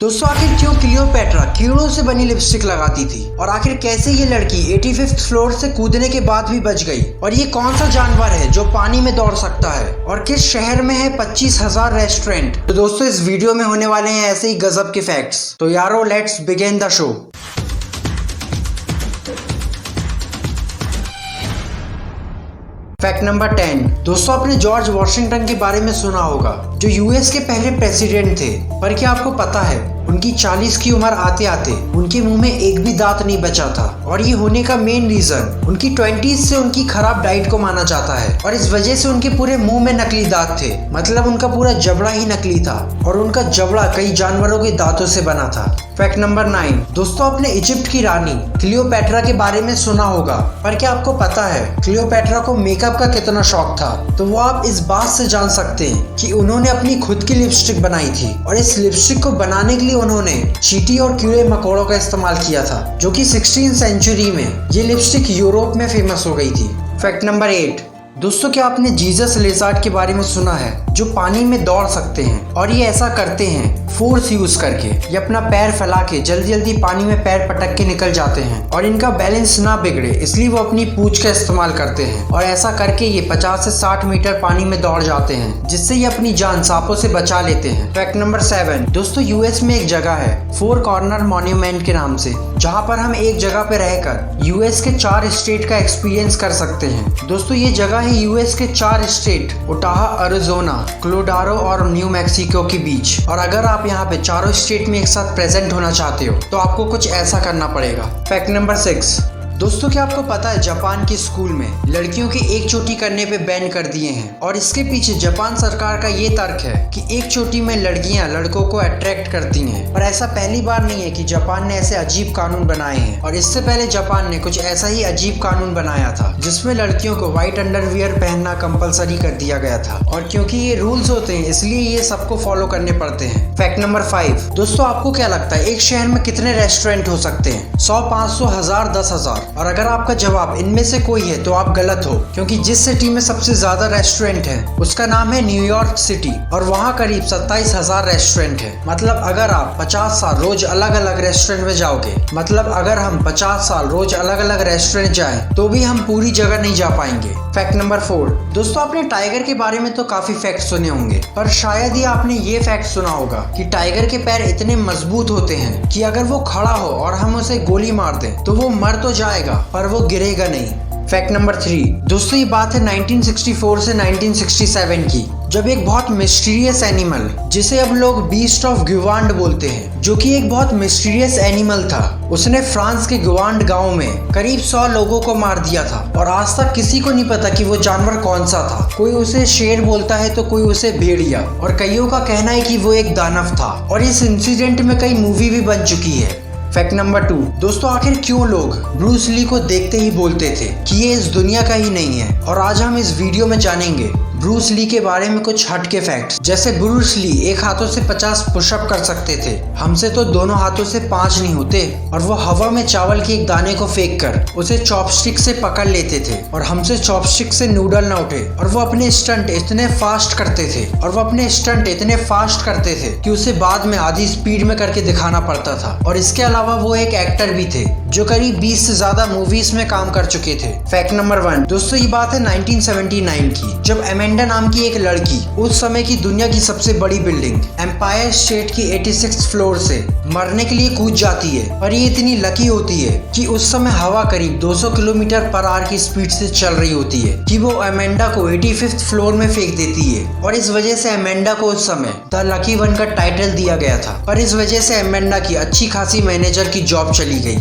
दोस्तों आखिर क्यों क्लियोपेट्रा कीड़ों से बनी लिपस्टिक लगाती थी और आखिर कैसे ये लड़की 85th फ्लोर से कूदने के बाद भी बच गई और ये कौन सा जानवर है जो पानी में दौड़ सकता है और किस शहर में है 25,000 रेस्टोरेंट। तो दोस्तों इस वीडियो में होने वाले हैं ऐसे ही गजब के फैक्ट्स। तो यारो let's begin the show. Fact number 10। दोस्तों आपने जॉर्ज वॉशिंगटन के बारे में सुना होगा जो यूएस के पहले प्रेसिडेंट थे। पर क्या आपको पता है उनकी 40 की उम्र आते आते उनके मुंह में एक भी दांत नहीं बचा था और ये होने का मेन रीजन उनकी 20s से उनकी खराब डाइट को माना जाता है और इस वजह से उनके पूरे मुंह में नकली दांत थे। मतलब उनका पूरा जबड़ा ही नकली था और उनका जबड़ा कई जानवरों के दांतों से बना था। Fact number 9। दोस्तों आपने इजिप्ट की रानी क्लियोपेट्रा के बारे में सुना होगा पर क्या आपको पता है क्लियोपेट्रा को मेकअप का कितना शौक था? तो वो आप इस बात से जान सकते हैं कि उन्होंने अपनी खुद की लिपस्टिक बनाई थी और इस लिपस्टिक को बनाने के लिए उन्होंने चींटी और कीड़े मकोड़ों का इस्तेमाल किया था जो कि 16th सेंचुरी में ये लिपस्टिक यूरोप में फेमस हो गई थी। Fact number 8। दोस्तों क्या आपने जीसस लेज़ार्ड के बारे में सुना है जो पानी में दौड़ सकते हैं और ये ऐसा करते हैं फोर्स यूज करके। ये अपना पैर फैला के जल्दी जल्दी पानी में पैर पटक के निकल जाते हैं और इनका बैलेंस ना बिगड़े इसलिए वो अपनी पूंछ का इस्तेमाल करते हैं और ऐसा करके ये 50 से 60 मीटर पानी में दौड़ जाते हैं जिससे ये अपनी जान सांपों से बचा लेते हैं। Fact number 7। दोस्तों यूएस में एक जगह है 4 कॉर्नर मॉन्यूमेंट के नाम से जहाँ पर हम एक जगह पे रहकर यूएस के 4 स्टेट का एक्सपीरियंस कर सकते हैं। दोस्तों ये जगह है यूएस के 4 स्टेट उटाह, अरिजोना, कोलोराडो और न्यू मैक्सिको के बीच। और अगर आप यहाँ पे चारों स्टेट में एक साथ प्रेजेंट होना चाहते हो तो आपको कुछ ऐसा करना पड़ेगा। Fact number 6। दोस्तों क्या आपको पता है जापान के स्कूल में लड़कियों की एक चोटी करने पे बैन कर दिए हैं और इसके पीछे जापान सरकार का ये तर्क है कि एक चोटी में लड़कियां लड़कों को अट्रैक्ट करती हैं। पर ऐसा पहली बार नहीं है कि जापान ने ऐसे अजीब कानून बनाए हैं और इससे पहले जापान ने कुछ ऐसा ही अजीब कानून बनाया था जिसमें लड़कियों को व्हाइट अंडरवियर पहनना कंपलसरी कर दिया गया था और क्योंकि ये रूल्स होते हैं इसलिए ये सबको फॉलो करने पड़ते हैं। Fact number 5। दोस्तों आपको क्या लगता है एक शहर में कितने रेस्टोरेंट हो सकते हैं? 100, 500, 1000, 10,000? और अगर आपका जवाब इनमें से कोई है तो आप गलत हो क्योंकि जिस सिटी में सबसे ज्यादा रेस्टोरेंट है उसका नाम है न्यूयॉर्क सिटी और वहाँ करीब 27,000 रेस्टोरेंट है। मतलब अगर आप 50 साल रोज अलग अलग रेस्टोरेंट में जाओगे, मतलब अगर हम 50 साल रोज अलग अलग रेस्टोरेंट जाएं तो भी हम पूरी जगह नहीं जा पाएंगे। Fact number 4। दोस्तों आपने टाइगर के बारे में तो काफी फैक्ट सुने होंगे पर शायद ही आपने ये फैक्ट सुना होगा कि टाइगर के पैर इतने मजबूत होते हैं कि अगर वो खड़ा हो और हम उसे गोली मार दें तो वो मर तो जाएगा पर वो गिरेगा नहीं। Fact number 3। दोस्तों ये बात है 1964 से 1967 की जब एक बहुत मिस्टीरियस एनिमल जिसे अब लोग बीस्ट ऑफ ग्वांड बोलते हैं जो कि एक बहुत मिस्टीरियस एनिमल था उसने फ्रांस के ग्वांड गांव में करीब 100 लोगों को मार दिया था और आज तक किसी को नहीं पता कि वो जानवर कौन सा था। कोई उसे शेर बोलता है तो कोई उसे भेड़िया और कईयों का कहना है कि वो एक दानव था और इस इंसिडेंट में कई मूवी भी बन चुकी है। Fact number 2। दोस्तों आखिर क्यों लोग ब्रूस ली को देखते ही बोलते थे कि ये इस दुनिया का ही नहीं है? और आज हम इस वीडियो में जानेंगे ब्रूस ली के बारे में कुछ हटके फैक्ट्स। जैसे ब्रूस ली एक हाथों से 50 पुशअप कर सकते थे, हमसे तो दोनों हाथों से 5 नहीं होते और वो हवा में चावल के एक दाने को फेंक कर उसे चॉपस्टिक से पकड़ लेते थे और हमसे चॉपस्टिक से नूडल ना उठे। और वो अपने स्टंट इतने फास्ट करते थे कि उसे बाद में आधी स्पीड में करके दिखाना पड़ता था। और इसके अलावा वो एक एक्टर भी थे जो करीब 20 से ज्यादा मूवीज में काम कर चुके थे। Fact number 1। दोस्तों ये बात है 1979 की जब एमेंडा नाम की एक लड़की उस समय की दुनिया की सबसे बड़ी बिल्डिंग एम्पायर स्टेट की 86th फ्लोर से मरने के लिए कूद जाती है। और ये इतनी लकी होती है कि उस समय हवा करीब 200 किलोमीटर पर आवर की स्पीड से चल रही होती है कि वो एमेंडा को 85th फ्लोर में फेंक देती है और इस वजह से एमेंडा को उस समय द लकी वन का टाइटल दिया गया था। पर इस वजह से एमेंडा की अच्छी खासी मैनेजर की जॉब चली गई।